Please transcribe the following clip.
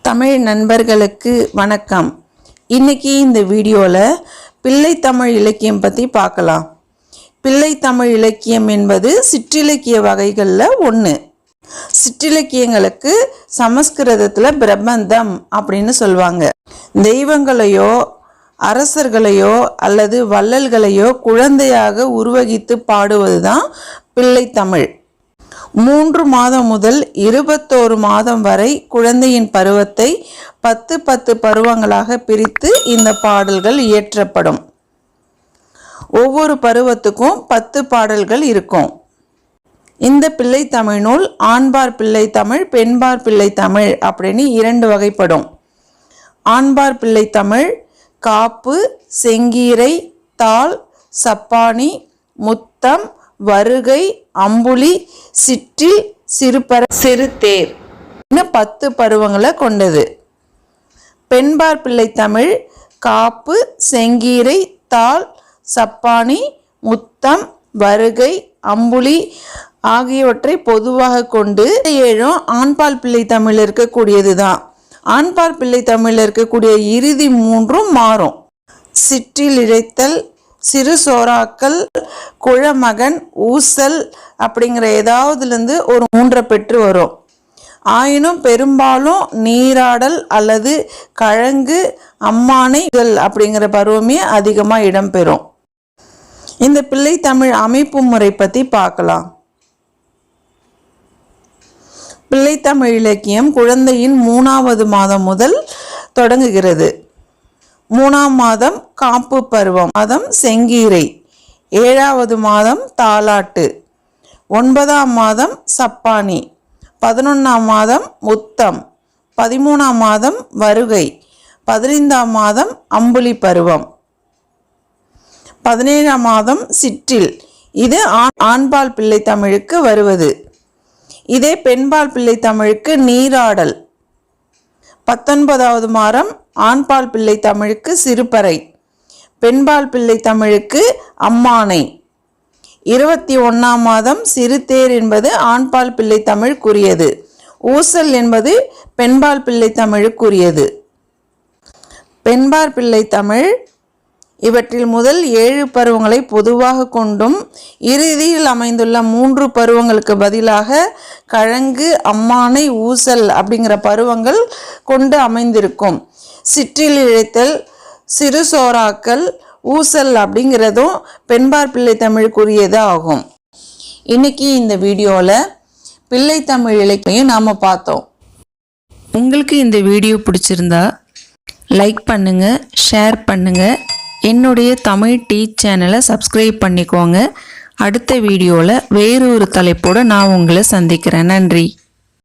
தமிழ் நண்பர்களுக்கு வணக்கம். இன்னைக்கு இந்த வீடியோவில் பிள்ளை தமிழ் இலக்கியம் பற்றி பார்க்கலாம். பிள்ளை தமிழ் இலக்கியம் என்பது சிற்றிலக்கிய வகைகளில் ஒன்று. சிற்றிலக்கியங்களுக்கு சமஸ்கிருதத்தில் பிரபந்தம் அப்படின்னு சொல்லுவாங்க. தெய்வங்களையோ அரசர்களையோ அல்லது வள்ளல்களையோ குழந்தையாக உருவகித்து பாடுவது தான் பிள்ளை தமிழ். 3 மாதம் முதல் 21 மாதம் வரை குழந்தையின் பருவத்தை 10 பருவங்களாக பிரித்து இந்த பாடல்கள் இயற்றப்படும். ஒவ்வொரு பருவத்துக்கும் 10 பாடல்கள் இருக்கும். இந்த பிள்ளை தமிழ் நூல் ஆண்பார் பிள்ளை தமிழ், பெண்பார் பிள்ளை தமிழ் அப்படின்னு 2 வகைப்படும். ஆண்பார் பிள்ளை தமிழ் காப்பு, செங்கீரை, தாள், சப்பானி, முத்தம், வருகை, அம்புலி, சிற்றில், சிறுபற, சிறுதேர் 10 பருவங்களை கொண்டது. பெண்பார் பிள்ளை தமிழ் காப்பு, செங்கீரை, தாள், சப்பானி, முத்தம், வருகை, அம்புலி ஆகியவற்றை பொதுவாக கொண்டு 7 ஆண்பால் பிள்ளை தமிழ் இருக்கக்கூடியது தான். ஆண்பால் பிள்ளை தமிழில் இருக்கக்கூடிய இறுதி 3 மாறும். சிற்றில் இழைத்தல், சிறு சோறாக்கல், குழமகன், ஊசல் அப்படிங்கிற ஏதாவதுலேருந்து ஒரு 3 பெற்று வரும். ஆயினும் பெரும்பாலும் நீராடல் அல்லது கழங்கு, அம்மானை அப்படிங்கிற பருவமே அதிகமாக இடம்பெறும். இந்த பிள்ளை தமிழ் அமைப்பு முறை பற்றி பார்க்கலாம். பிள்ளை தமிழ் இலக்கியம் குழந்தையின் 3வது மாதம் முதல் தொடங்குகிறது. 3ஆம் மாதம் காப்பு பருவம், மாதம் செங்கீரை, 7வது மாதம் தாலாட்டு, 9ஆம் மாதம் சப்பானி, 11ஆம் மாதம் முத்தம், 13ஆம் மாதம் வருகை, 15ஆம் மாதம் அம்புலி பருவம், 17ஆம் மாதம் சிற்றில். இது ஆண்பால் பிள்ளை தமிழுக்கு வருவது. இதே பெண்பால் பிள்ளை தமிழுக்கு நீராடல். 19வது மாதம் ஆண்பால் பிள்ளை தமிழுக்கு சிறுபறை, பெண்பால் பிள்ளை தமிழுக்கு அம்மானை. 21ஆம் மாதம் சிறுதேர் என்பது ஆண்பால் பிள்ளை தமிழுக்குரியது. ஊசல் என்பது பெண்பால் பிள்ளை தமிழுக்குரியது. பெண்பால் பிள்ளை தமிழ் இவற்றில் முதல் 7 பருவங்களை பொதுவாக கொண்டும் இறுதியில் அமைந்துள்ள 3 பருவங்களுக்கு பதிலாக கழங்கு, அம்மானை, ஊசல் அப்படிங்கிற பருவங்கள் கொண்டு அமைந்திருக்கும். சிற்றில் இழைத்தல், சிறு சோறாக்கல், ஊசல் அப்படிங்கிறதும் பெண்பார் பிள்ளை தமிழுக்குரியது ஆகும். இன்னைக்கு இந்த வீடியோவில் பிள்ளை தமிழ் இலக்கியம் நாம் பார்த்தோம். உங்களுக்கு இந்த வீடியோ பிடிச்சிருந்தா லைக் பண்ணுங்கள், ஷேர் பண்ணுங்கள். என்னுடைய தமிழ் டீச் சேனலை சப்ஸ்கிரைப் பண்ணிக்கோங்க. அடுத்த வீடியோவில் வேறொரு தலைப்போடு நான் உங்களை சந்திக்கிறேன். நன்றி.